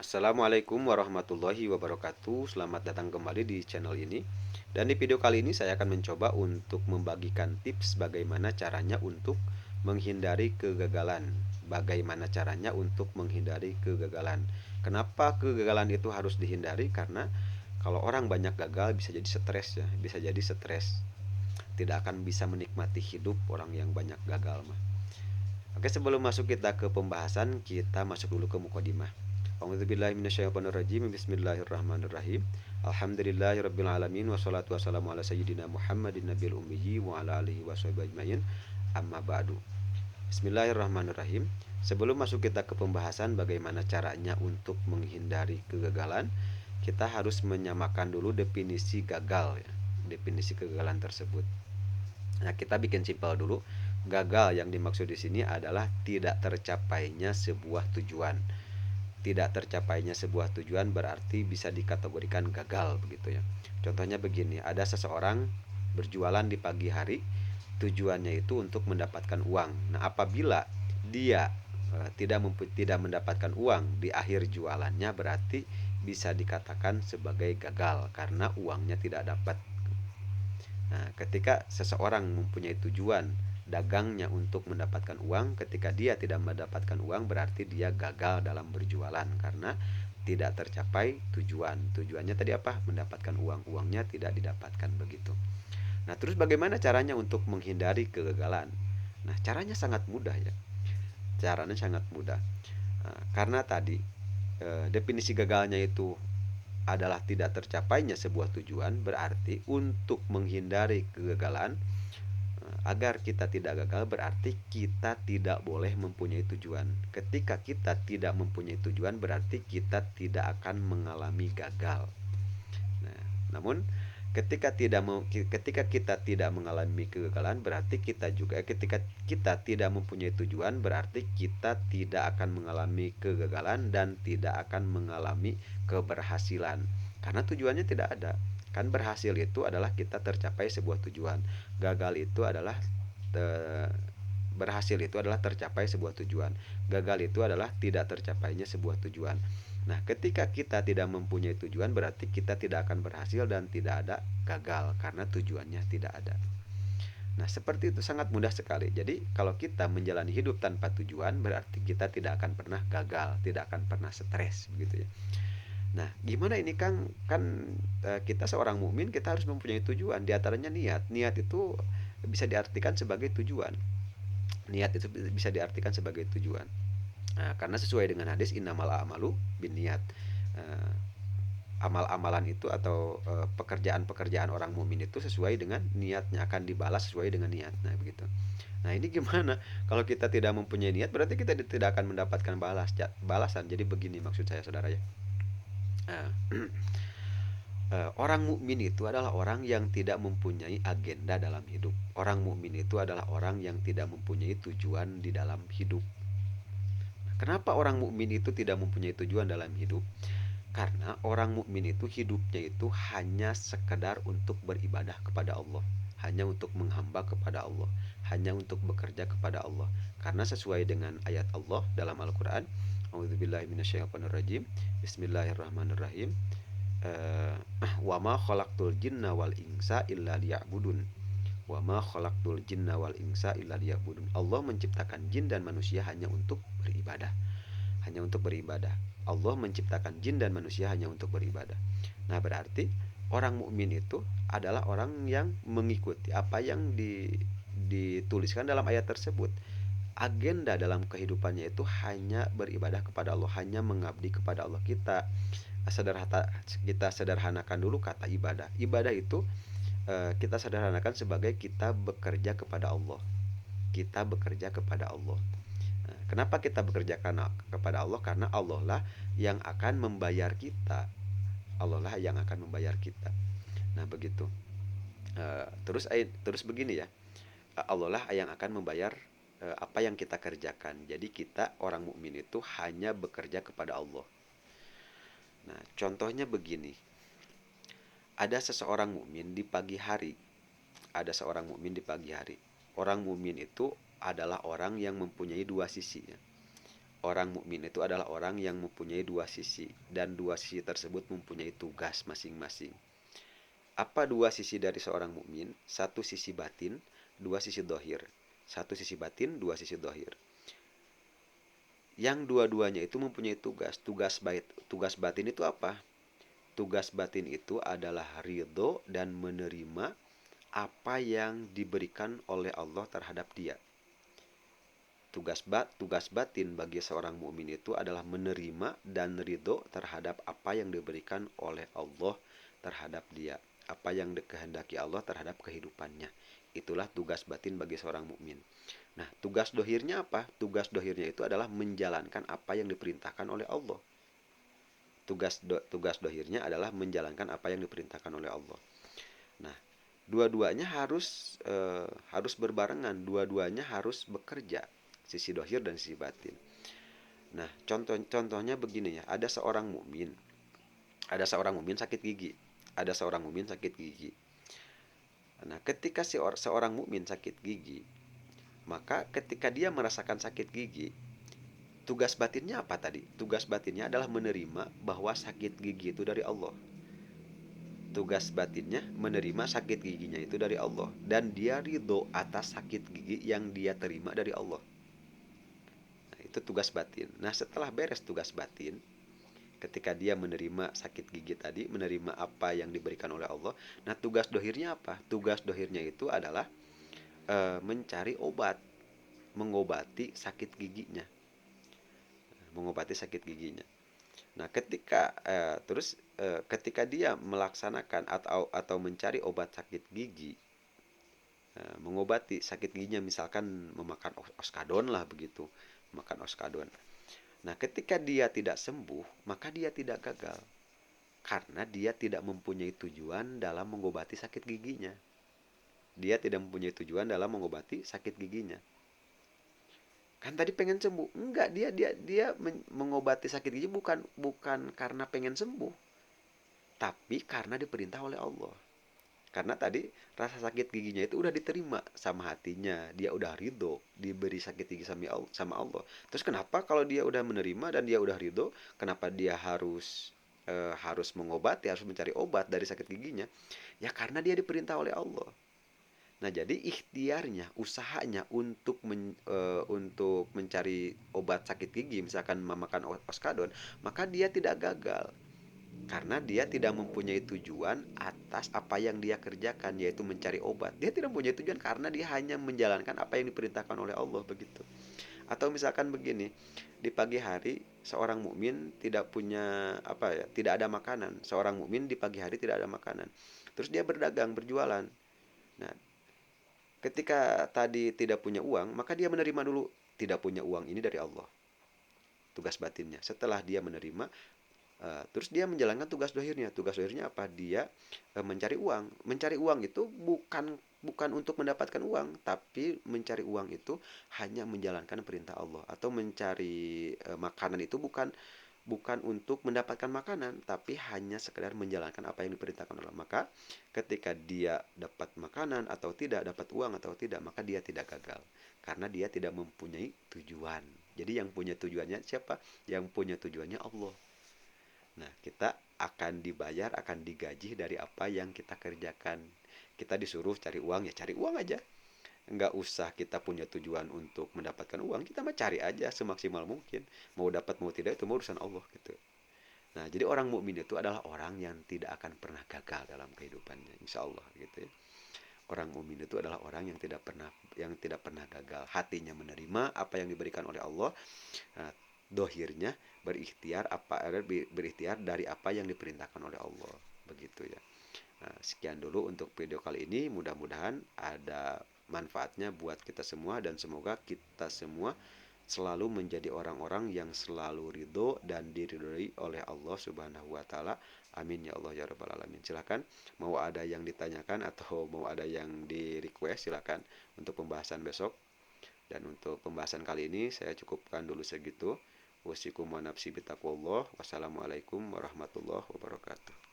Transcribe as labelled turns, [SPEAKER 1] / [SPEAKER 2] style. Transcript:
[SPEAKER 1] Assalamualaikum warahmatullahi wabarakatuh. Selamat datang kembali di channel ini. Dan di video kali ini saya akan mencoba untuk membagikan tips bagaimana caranya untuk menghindari kegagalan. Bagaimana caranya untuk menghindari kegagalan. Kenapa kegagalan itu harus dihindari? Karena kalau orang banyak gagal bisa jadi stres ya, bisa jadi stres. Tidak akan bisa menikmati hidup orang yang banyak gagal mah. Oke, sebelum masuk kita ke pembahasan, kita masuk dulu ke mukadimah. A'udzubillahi minasyaitonirrajim. Bismillahirrahmanirrahim. Alhamdulillahirabbil alamin wassalatu wassalamu ala sayyidina Muhammadin nabiyil ummiyyi wa ala alihi washabihi ajmain. Amma ba'du. Bismillahirrahmanirrahim. Sebelum masuk kita ke pembahasan bagaimana caranya untuk menghindari kegagalan, kita harus menyamakan dulu definisi gagal ya. Definisi kegagalan tersebut. Nah, kita bikin simpel dulu. Gagal yang dimaksud di sini adalah tidak tercapainya sebuah tujuan. Tidak tercapainya sebuah tujuan berarti bisa dikategorikan gagal begitu ya. Contohnya begini, ada seseorang berjualan di pagi hari, tujuannya itu untuk mendapatkan uang. Nah, apabila dia tidak mendapatkan uang di akhir jualannya berarti bisa dikatakan sebagai gagal karena uangnya tidak dapat. Nah, ketika seseorang mempunyai tujuan dagangnya untuk mendapatkan uang, ketika dia tidak mendapatkan uang berarti dia gagal dalam berjualan karena tidak tercapai tujuan. Tujuannya tadi apa? Mendapatkan uang. Uangnya tidak didapatkan begitu. Nah, terus bagaimana caranya untuk menghindari kegagalan? Nah, caranya sangat mudah ya. Caranya sangat mudah. Karena tadi definisi gagalnya itu adalah tidak tercapainya sebuah tujuan, berarti untuk menghindari kegagalan, agar kita tidak gagal berarti kita tidak boleh mempunyai tujuan. Ketika kita tidak mempunyai tujuan berarti kita tidak akan mengalami gagal. Nah, namun ketika kita tidak mengalami kegagalan berarti kita juga ketika kita tidak mempunyai tujuan berarti kita tidak akan mengalami kegagalan dan tidak akan mengalami keberhasilan karena tujuannya tidak ada. Kan berhasil itu adalah kita tercapai sebuah tujuan. Gagal itu adalah berhasil itu adalah tercapai sebuah tujuan. Gagal itu adalah tidak tercapainya sebuah tujuan. Nah, ketika kita tidak mempunyai tujuan berarti kita tidak akan berhasil dan tidak ada gagal karena tujuannya tidak ada. Nah, seperti itu sangat mudah sekali. Jadi, kalau kita menjalani hidup tanpa tujuan berarti kita tidak akan pernah gagal, tidak akan pernah stres begitu ya. Nah, gimana ini Kang? Kan kita seorang mukmin kita harus mempunyai tujuan, di antaranya niat. Niat itu bisa diartikan sebagai tujuan. Niat itu bisa diartikan sebagai tujuan. Nah, karena sesuai dengan hadis innamal a'malu binniyat. Uh, Amal-amalan itu atau pekerjaan-pekerjaan orang mukmin itu sesuai dengan niatnya, akan dibalas sesuai dengan niat. Nah, begitu. Nah, ini gimana? Kalau kita tidak mempunyai niat berarti kita tidak akan mendapatkan balasan. Jadi begini maksud saya Saudara ya. Uh, Orang mukmin itu adalah orang yang tidak mempunyai agenda dalam hidup. Orang mukmin itu adalah orang yang tidak mempunyai tujuan di dalam hidup. Kenapa orang mukmin itu tidak mempunyai tujuan dalam hidup? Karena orang mukmin itu hidupnya itu hanya sekedar untuk beribadah kepada Allah, hanya untuk menghamba kepada Allah, hanya untuk bekerja kepada Allah. Karena sesuai dengan ayat Allah dalam Al-Qur'an, A'udzubillahi minasyaitonirrajim. Bismillahirrahmanirrahim. Eh, wa ma khalaqtul jinna wal insa illa liya'budun. Wa ma khalaqtul jinna wal insa illa liya'budun. Allah menciptakan jin dan manusia hanya untuk beribadah. Hanya untuk beribadah. Allah menciptakan jin dan manusia hanya untuk beribadah. Nah, berarti orang mukmin itu adalah orang yang mengikuti apa yang dituliskan dalam ayat tersebut. Agenda dalam kehidupannya itu hanya beribadah kepada Allah, hanya mengabdi kepada Allah. Kita sederhanakan dulu kata ibadah. Ibadah itu kita sederhanakan sebagai kita bekerja kepada Allah. Kita bekerja kepada Allah. Nah, kenapa kita bekerja kepada Allah? Karena Allah lah yang akan membayar kita. Allah lah yang akan membayar kita. Nah, begitu. Terus begini ya. Allah lah yang akan membayar apa yang kita kerjakan. Jadi kita orang mukmin itu hanya bekerja kepada Allah. Nah, contohnya begini. Ada seseorang mukmin di pagi hari. Ada seorang mukmin di pagi hari. Orang mukmin itu adalah orang yang mempunyai dua sisi ya. Orang mukmin itu adalah orang yang mempunyai dua sisi, dan dua sisi tersebut mempunyai tugas masing-masing. Apa dua sisi dari seorang mukmin? Satu sisi batin, dua sisi dohir. Satu sisi batin, dua sisi dohir. Yang dua-duanya itu mempunyai tugas. Tugas batin itu apa? Tugas batin itu adalah ridho dan menerima apa yang diberikan oleh Allah terhadap dia. Tugas batin bagi seorang mukmin itu adalah menerima dan ridho terhadap apa yang diberikan oleh Allah terhadap dia, apa yang dikehendaki Allah terhadap kehidupannya. Itulah tugas batin bagi seorang mukmin. Nah, tugas dohirnya apa? Tugas dohirnya itu adalah menjalankan apa yang diperintahkan oleh Allah. Tugas dohirnya adalah menjalankan apa yang diperintahkan oleh Allah. Nah, dua-duanya harus berbarengan, dua-duanya harus bekerja, sisi dohir dan sisi batin. Nah, contohnya begini ya, ada seorang mukmin sakit gigi, ada seorang mukmin sakit gigi. Nah, ketika seorang mukmin sakit gigi, maka ketika dia merasakan sakit gigi, tugas batinnya apa tadi? Tugas batinnya adalah menerima bahwa sakit gigi itu dari Allah. Tugas batinnya menerima sakit giginya itu dari Allah, dan dia ridho atas sakit gigi yang dia terima dari Allah. Nah, itu tugas batin. Nah, setelah beres tugas batin, ketika dia menerima sakit gigi tadi, menerima apa yang diberikan oleh Allah, nah tugas dohirnya apa? Tugas dohirnya itu adalah mencari obat, mengobati sakit giginya, mengobati sakit giginya. Nah, ketika dia melaksanakan atau mencari obat sakit gigi, mengobati sakit giginya, misalkan memakan oskadon lah begitu, makan oskadon. Nah, ketika dia tidak sembuh, maka dia tidak gagal karena dia tidak mempunyai tujuan dalam mengobati sakit giginya. Dia tidak mempunyai tujuan dalam mengobati sakit giginya. Kan tadi pengen sembuh. Enggak, dia mengobati sakit gigi bukan karena pengen sembuh, tapi karena diperintah oleh Allah. Karena tadi rasa sakit giginya itu udah diterima sama hatinya, dia udah ridho diberi sakit gigi sama Allah. Terus kenapa kalau dia udah menerima dan dia udah ridho, kenapa dia harus mengobati, harus mencari obat dari sakit giginya? Ya karena dia diperintah oleh Allah. Nah, jadi ikhtiarnya, usahanya untuk mencari obat sakit gigi, misalkan memakan oskadon, maka dia tidak gagal. Karena dia tidak mempunyai tujuan atas apa yang dia kerjakan, yaitu mencari obat. Dia tidak mempunyai tujuan karena dia hanya menjalankan apa yang diperintahkan oleh Allah begitu. Atau misalkan begini, di pagi hari seorang mukmin tidak punya apa ya, tidak ada makanan. Seorang mukmin di pagi hari tidak ada makanan. Terus dia berdagang, berjualan. Nah, ketika tadi tidak punya uang, maka dia menerima dulu tidak punya uang ini dari Allah. Tugas batinnya. Setelah dia menerima, terus dia menjalankan tugas dohirnya. Tugas dohirnya apa? Dia mencari uang. Mencari uang itu bukan untuk mendapatkan uang, tapi mencari uang itu hanya menjalankan perintah Allah. Atau mencari makanan itu bukan untuk mendapatkan makanan, tapi hanya sekedar menjalankan apa yang diperintahkan Allah. Maka ketika dia dapat makanan atau tidak, dapat uang atau tidak, maka dia tidak gagal karena dia tidak mempunyai tujuan. Jadi yang punya tujuannya siapa? Yang punya tujuannya Allah. Nah, kita akan dibayar, akan digaji dari apa yang kita kerjakan. Kita disuruh cari uang, ya cari uang aja. Nggak usah kita punya tujuan untuk mendapatkan uang, kita mah cari aja semaksimal mungkin. Mau dapat mau tidak itu urusan Allah gitu. Nah, jadi orang mukmin itu adalah orang yang tidak akan pernah gagal dalam kehidupannya, insya Allah gitu ya. Orang mukmin itu adalah orang yang tidak pernah gagal. Hatinya menerima apa yang diberikan oleh Allah. Nah, dohirnya berikhtiar dari apa yang diperintahkan oleh Allah begitu ya. Nah, sekian dulu untuk video kali ini, mudah-mudahan ada manfaatnya buat kita semua dan semoga kita semua selalu menjadi orang-orang yang selalu ridho dan diridhoi oleh Allah Subhanahu wa taala. Amin ya Allah ya rabbal alamin. Silakan mau ada yang ditanyakan atau mau ada yang di request, silakan untuk pembahasan besok. Dan untuk pembahasan kali ini saya cukupkan dulu segitu. Wasikum wa nafsi bitaqwallah. Wassalamualaikum warahmatullahi wabarakatuh.